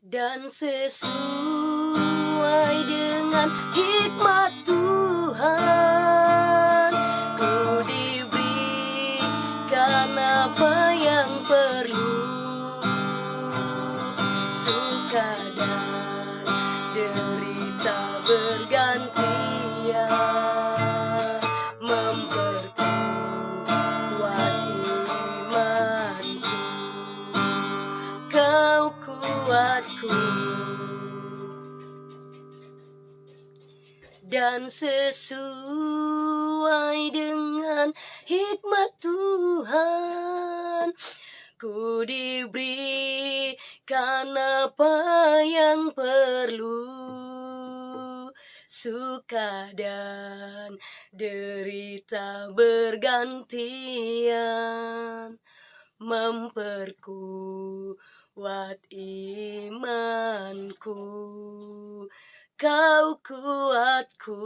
Dan sesuai dengan hikmat Tuhan, ku diberikan apa yang perlu, suka dan derita bergantian, memperkuat imanku. Kau kuatku, dan sesuai dengan hikmat Tuhan, ku diberikan apa yang perlu, suka dan derita bergantian, memperkuat imanku. Kau kuatku.